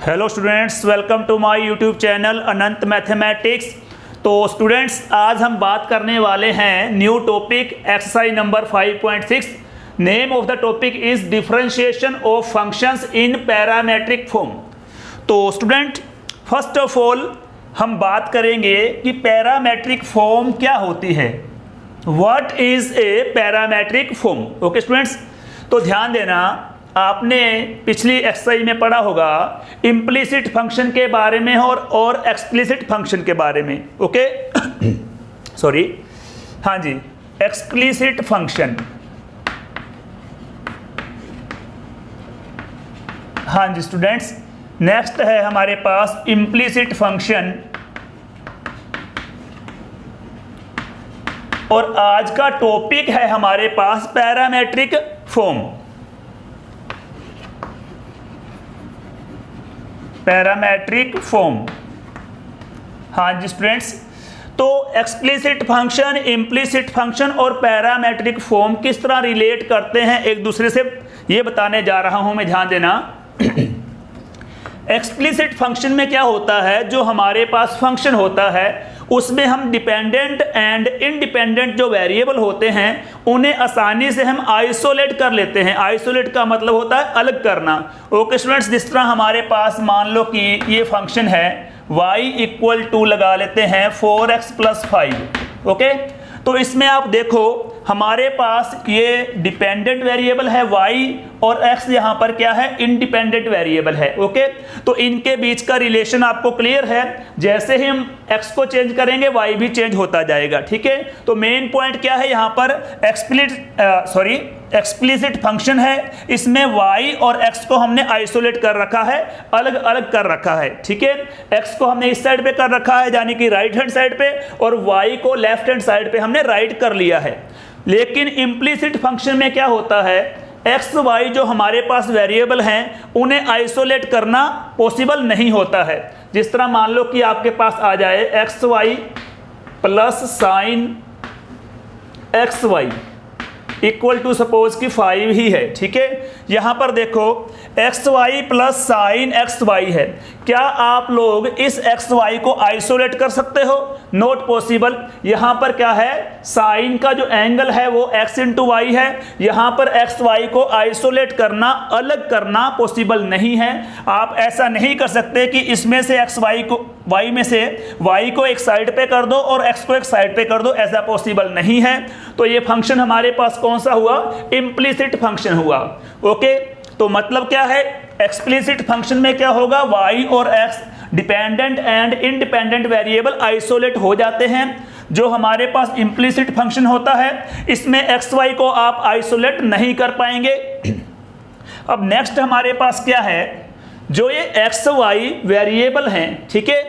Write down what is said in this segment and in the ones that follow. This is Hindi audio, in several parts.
Hello students, welcome to my YouTube channel Anant mathematics. तो स्टूडेंट्स, आज हम बात करने वाले हैं new topic exercise number 5.6। Name of the topic is differentiation of functions in parametric form. तो स्टूडेंट, फर्स्ट ऑफ ऑल हम बात करेंगे कि पैरामेट्रिक फॉर्म क्या होती है। What is a parametric form. Okay students, तो ध्यान देना, आपने पिछली एक्सरसाइज में पढ़ा होगा इम्प्लिसिट फंक्शन के बारे में और एक्सप्लिसिट फंक्शन के बारे में। ओके सॉरी, हाँ जी, एक्सप्लिसिट फंक्शन। हाँ जी स्टूडेंट्स, नेक्स्ट है हमारे पास इम्प्लिसिट फंक्शन। और आज का टॉपिक है हमारे पास पैरामेट्रिक फॉर्म। पैरामेट्रिक फॉर्म, हाँ जी स्टूडेंट्स। तो एक्सप्लिसिट फंक्शन, इम्प्लिसिट फंक्शन और पैरामेट्रिक फॉर्म किस तरह रिलेट करते हैं एक दूसरे से, ये बताने जा रहा हूं मैं, ध्यान देना। एक्सप्लिसिट फंक्शन में क्या होता है, जो हमारे पास फंक्शन होता है उसमें हम डिपेंडेंट एंड इंडिपेंडेंट जो वेरिएबल होते हैं उन्हें आसानी से हम आइसोलेट कर लेते हैं। आइसोलेट का मतलब होता है अलग करना। ओके स्टूडेंट्स, जिस तरह हमारे पास मान लो कि ये फंक्शन है y इक्वल टू लगा लेते हैं 4x + 5। ओके, तो इसमें आप देखो हमारे पास ये डिपेंडेंट वेरिएबल है y और x यहाँ पर क्या है, इंडिपेंडेंट वेरिएबल है। ओके, तो इनके बीच का रिलेशन आपको क्लियर है। जैसे ही हम x को चेंज करेंगे y भी चेंज होता जाएगा। ठीक है, तो मेन पॉइंट क्या है यहाँ पर, एक्सप्लिसिट फंक्शन है, इसमें y और x को हमने आइसोलेट कर रखा है, अलग अलग कर रखा है। ठीक है, x को हमने इस साइड पे कर रखा है यानी कि राइट हैंड साइड पे, और y को लेफ्ट हैंड साइड पे हमने राइट कर लिया है। लेकिन इम्प्लिसिट फंक्शन में क्या होता है, एक्स वाई जो हमारे पास वेरिएबल हैं उन्हें आइसोलेट करना पॉसिबल नहीं होता है। जिस तरह मान लो कि आपके पास आ जाए x y plus sine x y equal to suppose कि 5 ही है। ठीक है, यहां पर देखो x y plus sine x y है। क्या आप लोग इस एक्स वाई को आइसोलेट कर सकते हो? Not possible. यहां पर क्या है, साइन का जो एंगल है वो x इंटू वाई है। यहां पर एक्स वाई को आइसोलेट करना, अलग करना पॉसिबल नहीं है। आप ऐसा नहीं कर सकते कि इसमें से एक्स वाई को, y में से y को एक साइड पे कर दो और x को एक साइड पे कर दो, ऐसा पॉसिबल नहीं है। तो ये फंक्शन हमारे पास कौन सा हुआ, इम्प्लिसिट फंक्शन हुआ। ओके, तो मतलब क्या है, एक्सप्लिसिट फंक्शन में क्या होगा, y और x dependent and independent variable isolate हो जाते हैं। जो हमारे पास इम्प्लिसिट फंक्शन होता है इसमें एक्स वाई को आप आइसोलेट नहीं कर पाएंगे। अब नेक्स्ट हमारे पास क्या है, जो ये एक्स वाई वेरिएबल हैं, ठीक है,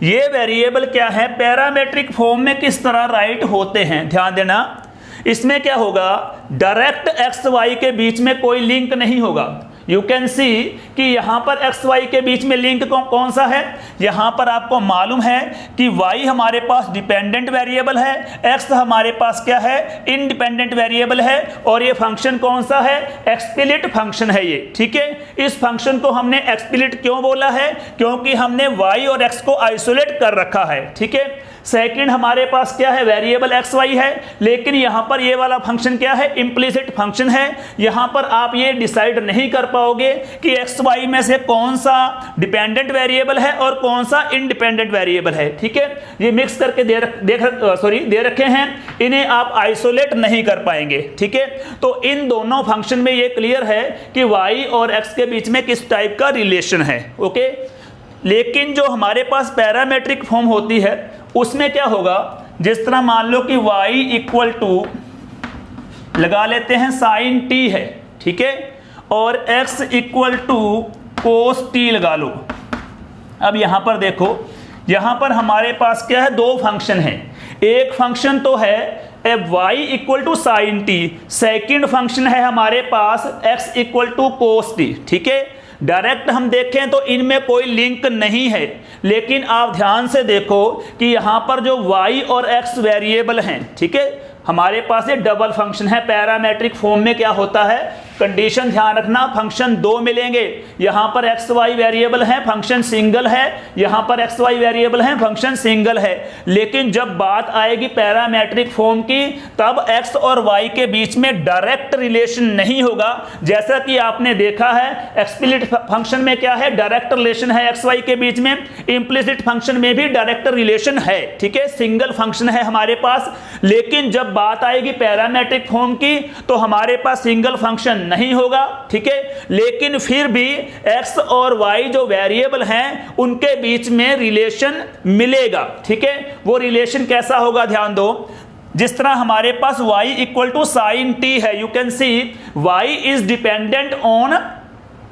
ये वेरिएबल क्या है, पैरामेट्रिक फॉर्म में किस तरह राइट होते हैं। ध्यान देना, इसमें क्या होगा, डायरेक्ट एक्स वाई के बीच में कोई लिंक नहीं होगा। यू कैन सी कि यहाँ पर एक्स वाई के बीच में लिंक कौन सा है, यहाँ पर आपको मालूम है कि y हमारे पास डिपेंडेंट वेरिएबल है, x हमारे पास क्या है, इंडिपेंडेंट वेरिएबल है, और ये फंक्शन कौन सा है, एक्सप्लिसिट फंक्शन है ये। ठीक है, इस फंक्शन को हमने एक्सप्लिसिट क्यों बोला है, क्योंकि हमने y और x को आइसोलेट कर रखा है। ठीक है, सेकंड हमारे पास क्या है, वेरिएबल एक्स वाई है, लेकिन यहां पर ये वाला फंक्शन क्या है, इम्प्लिसिट फंक्शन है। यहां पर आप ये डिसाइड नहीं कर पाओगे कि एक्स वाई में से कौन सा डिपेंडेंट वेरिएबल है और कौन सा इंडिपेंडेंट वेरिएबल है। ठीक है, ये मिक्स करके दे रखे हैं, इन्हें आप आइसोलेट नहीं कर पाएंगे। ठीक है, तो इन दोनों फंक्शन में ये क्लियर है कि वाई और एक्स के बीच में किस टाइप का रिलेशन है। ओके, लेकिन जो हमारे पास पैरामेट्रिक फॉर्म होती है उसमें क्या होगा, जिस तरह मान लो कि y इक्वल टू लगा लेते हैं साइन t है, ठीक है, और x equal to cos t लगा लो। अब यहां पर देखो, यहां पर हमारे पास क्या है, दो फंक्शन है। एक फंक्शन तो है y equal to sine t, second function है हमारे पास x equal to cos t। ठीक है, डायरेक्ट हम देखें तो इनमें कोई लिंक नहीं है, लेकिन आप ध्यान से देखो कि यहाँ पर जो y और x वेरिएबल हैं, ठीक है, हमारे पास ये डबल फंक्शन है। पैरामेट्रिक फॉर्म में क्या होता है, कंडीशन ध्यान रखना, फंक्शन दो मिलेंगे, यहां पर एक्स वाई वेरिएबल है, फंक्शन सिंगल है, यहां पर एक्स वाई वेरिएबल है, फंक्शन सिंगल है। लेकिन जब बात आएगी पैरामेट्रिक फॉर्म की, तब एक्स और वाई के बीच में डायरेक्ट रिलेशन नहीं होगा। जैसा कि आपने देखा है एक्सप्लिसिट फंक्शन में क्या है, डायरेक्ट रिलेशन है एक्स वाई के बीच में, इंप्लिसिट फंक्शन में भी डायरेक्ट रिलेशन है, ठीक है, सिंगल फंक्शन है हमारे पास। लेकिन जब बात आएगी पैरामेट्रिक फॉर्म की तो हमारे पास सिंगल फंक्शन नहीं होगा, ठीक है। लेकिन फिर भी एक्स और वाई जो वेरिएबल हैं उनके बीच में रिलेशन मिलेगा, ठीक है। वो रिलेशन कैसा होगा ध्यान दो, जिस तरह हमारे पास y equal to sine t है, you can see y is dependent on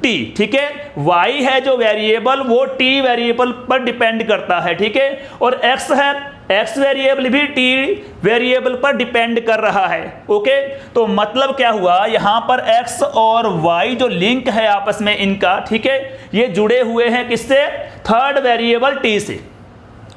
t, ठीक है। y है जो वेरिएबल वो t वेरिएबल पर डिपेंड करता है, ठीक है। और x है, x वेरिएबल भी t वेरिएबल पर डिपेंड कर रहा है, ओके। तो मतलब क्या हुआ, यहां पर x और y जो लिंक है आपस में इनका, ठीक है, ये जुड़े हुए हैं किससे, थर्ड वेरिएबल t से,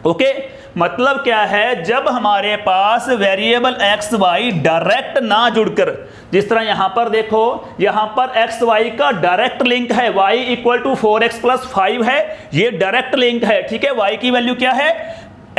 ओके। मतलब क्या है, जब हमारे पास वेरिएबल एक्स वाई डायरेक्ट ना जुड़कर, जिस तरह यहां पर देखो, यहां पर एक्स वाई का डायरेक्ट लिंक है, y equal to 4x plus 5 है, ये डायरेक्ट लिंक है, ठीक है। y की वैल्यू क्या है,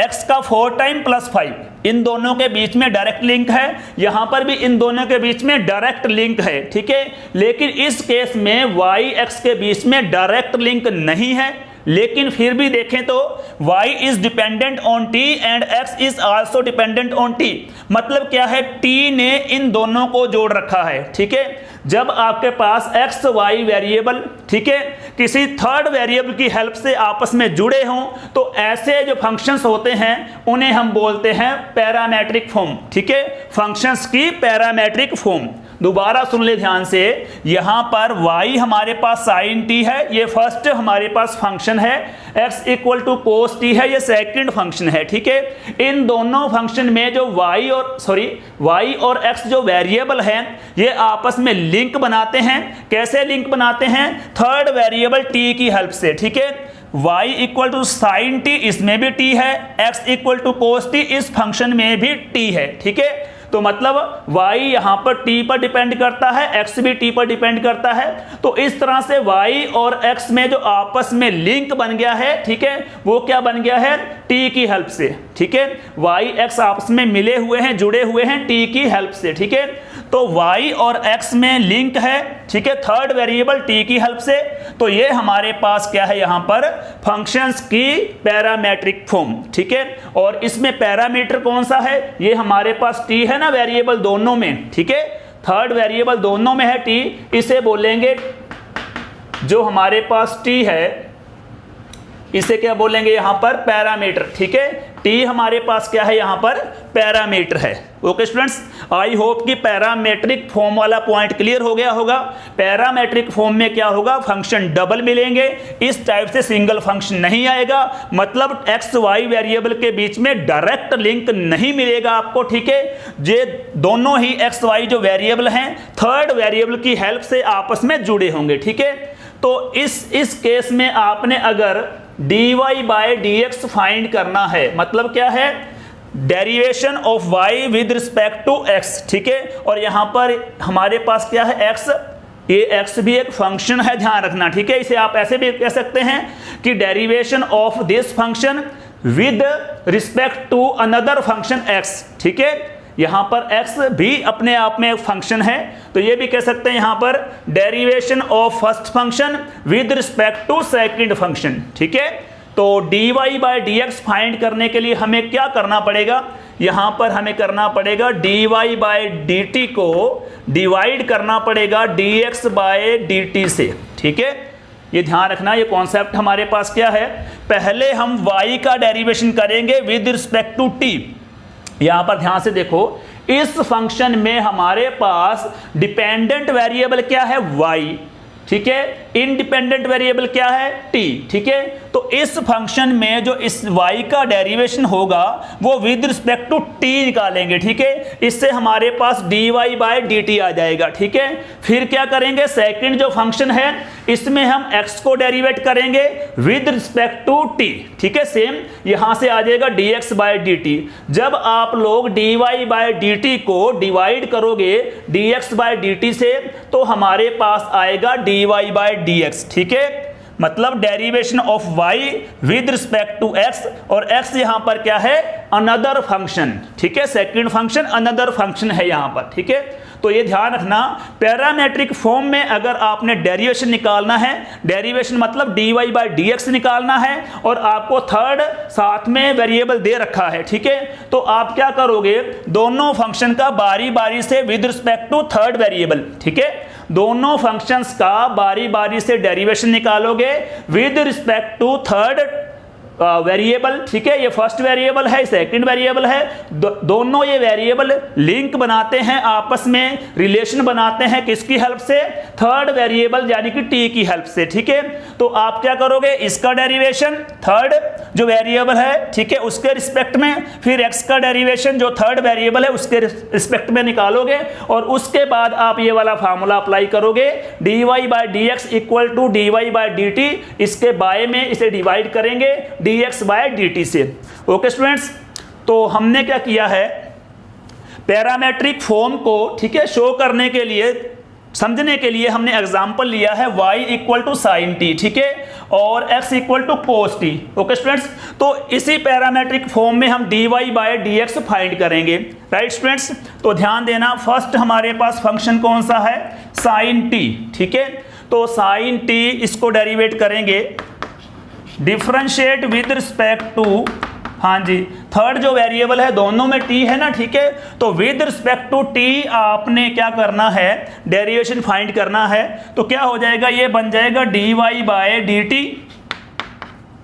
x का 4 टाइम प्लस 5, इन दोनों के बीच में डायरेक्ट लिंक है, यहां पर भी इन दोनों के बीच में डायरेक्ट लिंक है, ठीक है। लेकिन इस केस में y x के बीच में डायरेक्ट लिंक नहीं है, लेकिन फिर भी देखें तो y is dependent on t and x is also dependent on t। मतलब क्या है, t ने इन दोनों को जोड़ रखा है, ठीक है। जब आपके पास x y वेरिएबल, ठीक है, किसी थर्ड वेरिएबल की हेल्प से आपस में जुड़े हों तो ऐसे जो फंक्शंस होते हैं उन्हें हम बोलते हैं पैरामेट्रिक फॉर्म, ठीक है, फंक्शंस की पैरामेट्रिक फॉर्म। दोबारा सुन ले ध्यान से, यहां पर y हमारे पास साइन t है, ये फर्स्ट हमारे पास फंक्शन है, x equal to cos t है, ये सेकंड फंक्शन है, ठीक है। इन दोनों फंक्शन में जो y और x जो वेरिएबल हैं ये आपस में लिंक बनाते हैं। कैसे लिंक बनाते हैं, थर्ड वेरिएबल t की हेल्प से, ठीक है। y equal to sine t, इसमें भी t है, x equal to cos t, इस फंक्शन में भी t है, ठीक है। तो मतलब y यहां पर t पर डिपेंड करता है, x भी t पर डिपेंड करता है। तो इस तरह से y और x में जो आपस में लिंक बन गया है, ठीक है, वो क्या बन गया है, t की हेल्प से, ठीक है। y x आपस में मिले हुए हैं, जुड़े हुए हैं t की हेल्प से, ठीक है। तो y और x में लिंक है, ठीक है, थर्ड वेरिएबल t की हेल्प से। तो ये हमारे पास क्या है, यहां पर फंक्शंस की पैरामेट्रिक फॉर्म, ठीक है। और इसमें पैरामीटर कौन सा है, ये हमारे पास t है ना वेरिएबल दोनों में, ठीक है, थर्ड वेरिएबल दोनों में है t, इसे बोलेंगे, जो हमारे पास t है इसे क्या बोलेंगे यहां पर, पैरामीटर, ठीक है। t हमारे पास क्या है, यहां पर पैरामीटर है, ओके स्टूडेंट्स। आई होप कि पैरामेट्रिक फॉर्म वाला पॉइंट क्लियर हो गया होगा। पैरामेट्रिक फॉर्म में क्या होगा, फंक्शन डबल मिलेंगे, इस टाइप से सिंगल फंक्शन नहीं आएगा, मतलब एक्स वाई वेरिएबल के बीच में डायरेक्ट लिंक नहीं मिलेगा आपको, ठीक है। ये दोनों ही एक्स वाई जो वेरिएबल हैं थर्ड वेरिएबल की हेल्प से आपस में जुड़े होंगे, ठीक है। तो इस केस में आपने अगर dy बाय dx फाइंड करना है, मतलब क्या है, derivation of y with respect to x, ठीक है। और यहां पर हमारे पास क्या है, x, ये x भी एक फंक्शन है, ध्यान रखना, ठीक है। इसे आप ऐसे भी कह सकते हैं कि derivation of this function with respect to another function x, ठीक है। यहां पर x भी अपने आप में एक फंक्शन है, तो ये भी कह सकते हैं यहां पर derivation of first function with respect to second function, ठीक है। तो dy बाय dx फाइंड करने के लिए हमें क्या करना पड़ेगा, यहां पर हमें करना पड़ेगा dy बाय dt को डिवाइड करना पड़ेगा dx बाय dt से, ठीक है। ये ध्यान रखना, ये कॉन्सेप्ट हमारे पास क्या है, पहले हम y का डेरिवेशन करेंगे विद रिस्पेक्ट टू t। यहां पर ध्यान से देखो, इस फंक्शन में हमारे पास डिपेंडेंट वेरिएबल क्या है, y, ठीक है, इंडिपेंडेंट वेरिएबल क्या है, t, ठीक है। तो इस फंक्शन में जो इस y का डेरिवेशन होगा वो विद रिस्पेक्ट टू t निकालेंगे, ठीक है। इससे हमारे पास dy बाय dt आ जाएगा, ठीक है। फिर क्या करेंगे, सेकंड जो फंक्शन है इसमें हम x को डेरिवेट करेंगे विद रिस्पेक्ट टू t, ठीक है। सेम यहां से आ जाएगा dx बाय dt। जब आप लोग dy बाय dt को डिवाइड करोगे dx बाय dt से तो हमारे पास आएगा dy बाय dx, ठीक है। मतलब derivation of y with respect to x, और x यहां पर क्या है, अनदर फंक्शन, ठीक है। सेकंड फंक्शन अनदर फंक्शन है यहां पर, ठीक है। तो ये ध्यान रखना, पैरामेट्रिक फॉर्म में अगर आपने डेरिवेशन निकालना है, डेरिवेशन मतलब dy बाई dx निकालना है, और आपको थर्ड साथ में वेरिएबल दे रखा है, ठीक है। तो आप क्या करोगे, दोनों फंक्शन का बारी बारी से with respect to third variable, ठीक है, दोनों फंक्शंस का बारी बारी से डेरिवेशन निकालोगे with respect to third variable, ठीक है। ये फर्स्ट वेरिएबल है, सेकंड वेरिएबल है, दोनों ये वेरिएबल लिंक बनाते हैं आपस में, रिलेशन बनाते हैं किसकी हेल्प से, थर्ड वेरिएबल यानी कि t की हेल्प से, ठीक है। तो आप क्या करोगे, इसका डेरिवेशन थर्ड जो वेरिएबल है, ठीक है, उसके रिस्पेक्ट में, फिर x का डेरिवेशन जो थर्ड वेरिएबल है उसके रिस्पेक्ट में निकालोगे, और उसके बाद आप ये वाला फार्मूला अप्लाई करोगे, dy by dx equal to dy by dt, इसके बाय में इसे डिवाइड करेंगे dx बाय dt से। ओके स्टूडेंट्स, तो हमने क्या किया है, पैरामेट्रिक फॉर्म को, ठीक है, शो करने के लिए, समझने के लिए हमने एग्जांपल लिया है y equal to sine t, ठीक है, और x equal to cos t. Okay students, तो इसी पैरामेट्रिक फॉर्म में हम dy बाय dx फाइंड करेंगे, राइट स्टूडेंट्स। तो ध्यान देना, फर्स्ट हमारे पास फंक्शन कौन सा है, साइन टी, ठीक है। तो साइन टी इसको डेरिवेट करेंगे, डिफरेंशिएट विद रिस्पेक्ट टू, हाँ जी, थर्ड जो वेरिएबल है दोनों में t है ना, ठीक है। तो विद रिस्पेक्ट टू t आपने क्या करना है, डेरिवेशन फाइंड करना है। तो क्या हो जाएगा, ये बन जाएगा dy बाय dt।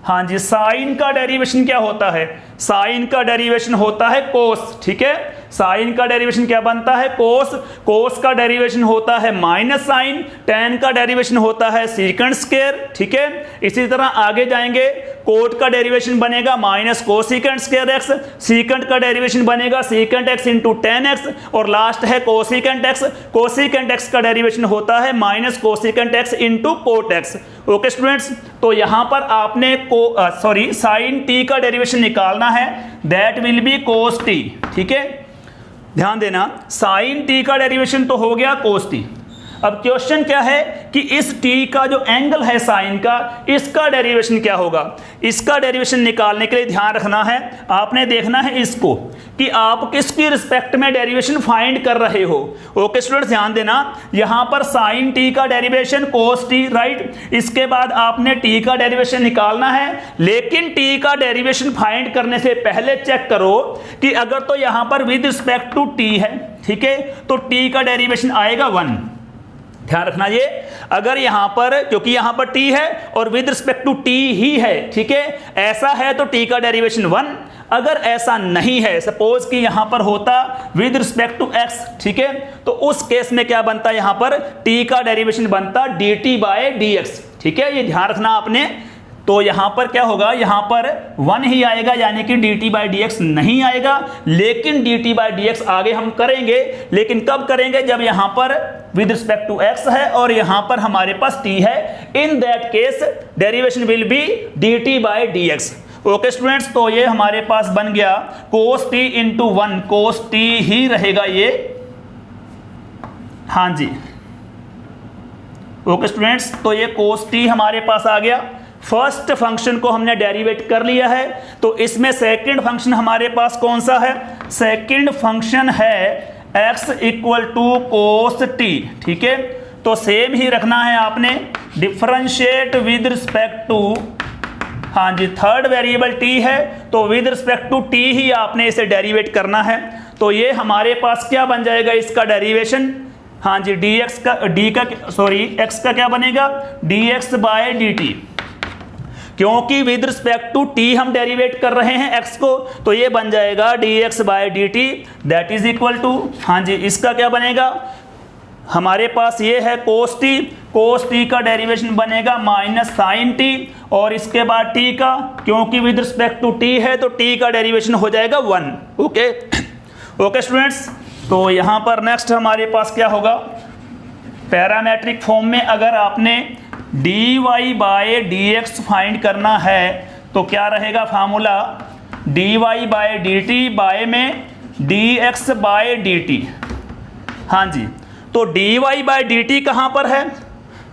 हाँ जी, साइन का डेरिवेशन क्या होता है, साइन का डेरिवेशन होता है कोस, ठीक है। साइन का डेरिवेशन क्या बनता है, कोस, कोस का डेरिवेशन होता है माइनस साइन, टेन का डेरिवेशन होता है सीकेंट स्क्वायर, ठीक है। इसी तरह आगे जाएंगे, कोट का डेरिवेशन बनेगा minus cosecant square x, secant का डेरिवेशन बनेगा secant x into ten x, और लास्ट है कोसिकेंट एक्स। कोसिकेंट एक्स का डेरिवेशन होता है minus cosecant x into cot x. Okay students, तो यहां पर आपने साइन टी का डेरिवेशन निकालना है, that will be cos t, ठीक है। ध्यान देना, साइन टी का डेरिवेशन तो हो गया कोस टी। अब क्वेश्चन क्या है कि इस t का जो एंगल है साइन का, इसका डेरिवेशन क्या होगा। इसका डेरिवेशन निकालने के लिए ध्यान रखना है, आपने देखना है इसको कि आप किसकी रिस्पेक्ट में डेरिवेशन फाइंड कर रहे हो। ओके स्टूडेंट्स, ध्यान देना, यहां पर साइन t का डेरिवेशन कोस t, राइट। इसके बाद आपने t का डेरिवेशन निकालना है, लेकिन t का डेरिवेशन फाइंड करने से पहले चेक करो कि अगर तो यहां पर विद रिस्पेक्ट टू t है, ठीक है, तो t का डेरिवेशन आएगा 1। ध्यान रखना ये, अगर यहां पर, क्योंकि यहां पर t है और विद रिस्पेक्ट टू t ही है, ठीक है, ऐसा है तो t का डेरिवेशन 1। अगर ऐसा नहीं है, सपोज कि यहां पर होता विद रिस्पेक्ट टू x, ठीक है, तो उस केस में क्या बनता, यहां पर t का डेरिवेशन बनता dt बाय dx, ठीक है, ये ध्यान रखना आपने। तो यहां पर क्या होगा, यहां पर 1 ही आएगा, यानी कि dt बाई dx नहीं आएगा, लेकिन dt बाई dx आगे हम करेंगे, लेकिन कब करेंगे, जब यहां पर विद रिस्पेक्ट टू x है और यहां पर हमारे पास t है। In that case derivation will be dt by dx। Okay students, तो ये हमारे पास बन गया cos t into 1, cos t ही रहेगा ये, हाँ जी। ओके स्टूडेंट्स, तो ये cos t हमारे पास आ गया। फर्स्ट फंक्शन को हमने डेरिवेट कर लिया है, तो इसमें सेकंड फंक्शन हमारे पास कौन सा है, सेकंड फंक्शन है x equal to cos t, ठीक है। तो सेम ही रखना है आपने, डिफरेंशिएट विद रिस्पेक्ट टू, हाँ जी, थर्ड वेरिएबल t है, तो विद रिस्पेक्ट टू t ही आपने इसे डेरिवेट करना है। तो ये हमारे पास क्या बन जाएगा, इसका डेरिवेशन, हाँ जी, x का क्या बनेगा, dx बाय dt, क्योंकि विद रिस्पेक्ट टू t हम डेरिवेट कर रहे हैं x को, तो ये बन जाएगा dx by dt, that is equal to, हाँ जी, इसका क्या बनेगा, हमारे पास ये है कोस t का डेरिवेशन बनेगा माइनस साइन t, और इसके बाद t का, क्योंकि विद रिस्पेक्ट टू t है तो t का डेरिवेशन हो जाएगा 1। ओके ओके स्टूडेंट्स, तो यहां पर नेक्स्ट हमारे पास क्या होगा, पैरामेट्रिक फॉर्म में अगर आपने d y by d x find करना है तो क्या रहेगा formula, d y by d t by में d x by d t. हाँ जी, तो d y by d t कहाँ पर है,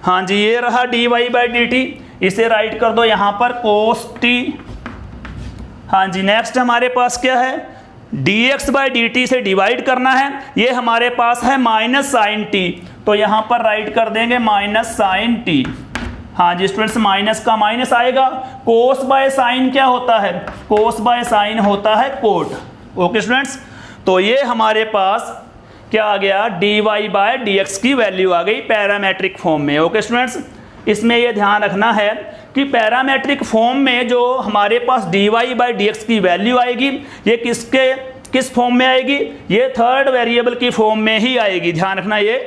हाँ जी ये रहा d y by d t, इसे राइट कर दो यहाँ पर कोस टी। हाँ जी, नेक्स्ट हमारे पास क्या है, D x by d T से डिवाइड करना है, ये हमारे पास है माइनस साइन टी, तो यहाँ पर राइट कर देंगे माइनस साइन टी। हाँ जी स्टूडेंट्स, माइनस का माइनस आएगा, कोस बाय साइन क्या होता है, कोस बाय साइन होता है कोट। ओके स्टूडेंट्स, तो ये हमारे पास क्या आ गया, d y by d x की वैल्यू आ गई पैरामेट्रिक फॉर्म में। ओके स्टूडेंट्स, इसमें ये ध्यान रखना है कि पैरामेट्रिक फॉर्म में जो हमारे पास d y by d x की वैल्यू आएगी ये किस फॉर्म में आएगी, ये थर्ड वेरिएबल की फॉर्म में ही आएगी। ध्यान रखना, ये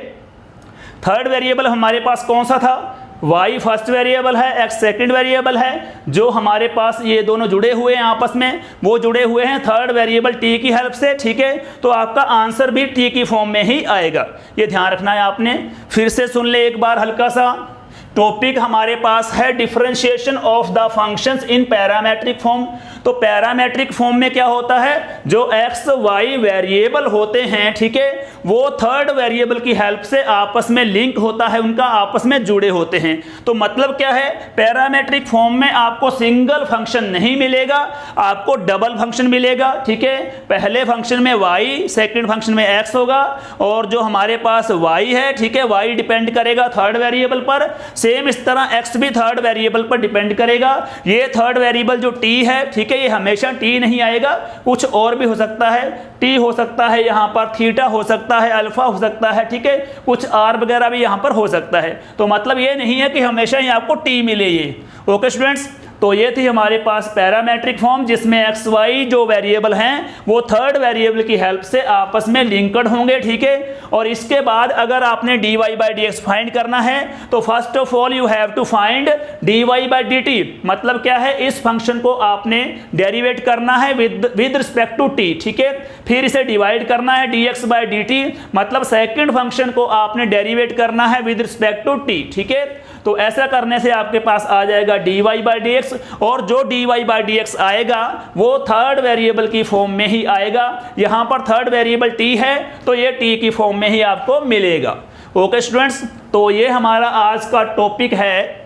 थर्ड वेरिएबल हमारे पास कौन सा था, y फर्स्ट वेरिएबल है, x सेकंड वेरिएबल है, जो हमारे पास ये दोनों जुड़े हुए हैं आपस में, वो जुड़े हुए हैं थर्ड वेरिएबल t की हेल्प से। ठीक है, तो आपका आंसर भी t की फॉर्म में ही आएगा, ये ध्यान रखना है आपने। फिर से सुन ले एक बार हल्का सा, टॉपिक हमारे पास है differentiation of the functions in parametric form. तो पैरामेट्रिक फॉर्म में क्या होता है, जो x y वेरिएबल होते हैं, ठीक है, वो थर्ड वेरिएबल की हेल्प से आपस में लिंक होता है, उनका आपस में जुड़े होते हैं। तो मतलब क्या है, पैरामेट्रिक फॉर्म में आपको सिंगल फंक्शन नहीं मिलेगा, आपको डबल फंक्शन मिलेगा। ठीक है, पहले फंक्शन में y, सेकंड फंक्शन में x होगा, और जो हमारे पास y है, ठीक है, y डिपेंड करेगा थर्ड वेरिएबल पर, सेम इस तरह x भी थर्ड वेरिएबल पर डिपेंड करेगा। ये थर्ड वेरिएबल जो t है, ठीक है, ये हमेशा t नहीं आएगा, कुछ और भी हो सकता है, t हो सकता है, यहाँ पर थीटा हो सकता है, अल्फा हो सकता है, ठीक है, कुछ r वगैरह भी यहाँ पर हो सकता है। तो मतलब ये नहीं है कि हमेशा ही आपको t मिले ये। ओके स्टूडेंट्स, तो ये थी हमारे पास पैरामेट्रिक फॉर्म जिसमें एक्स वाई जो वेरिएबल हैं वो थर्ड वेरिएबल की हेल्प से आपस में लिंक्ड होंगे। ठीक है, और इसके बाद अगर आपने d y by d x find करना है तो first of all you have to find d y by d t. मतलब क्या है, इस फंक्शन को आपने डेरिवेट करना है विद रिस्पेक्ट टू टी। ठीक है, फिर इसे डिवाइड करना है D x by d t, मतलब सेकेंड फंक्शन को आपने डेरिवेट करना है विद रिस्पेक्ट टू टी। ठीक है, तो ऐसा करने से आपके पास आ जाएगा d y by d x, और जो d y by d x आएगा वो थर्ड वेरिएबल की फॉर्म में ही आएगा। यहां पर थर्ड वेरिएबल टी है तो ये टी की फॉर्म में ही आपको मिलेगा। ओके स्टूडेंट्स, तो ये हमारा आज का टॉपिक है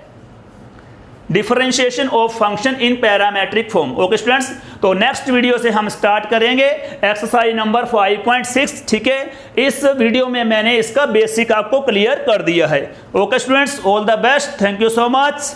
differentiation of function in parametric form. Okay students, तो नेक्स्ट वीडियो से हम स्टार्ट करेंगे एक्सरसाइज नंबर 5.6। ठीक है, इस वीडियो में मैंने इसका बेसिक आपको क्लियर कर दिया है। Okay students, all the best, thank you so much.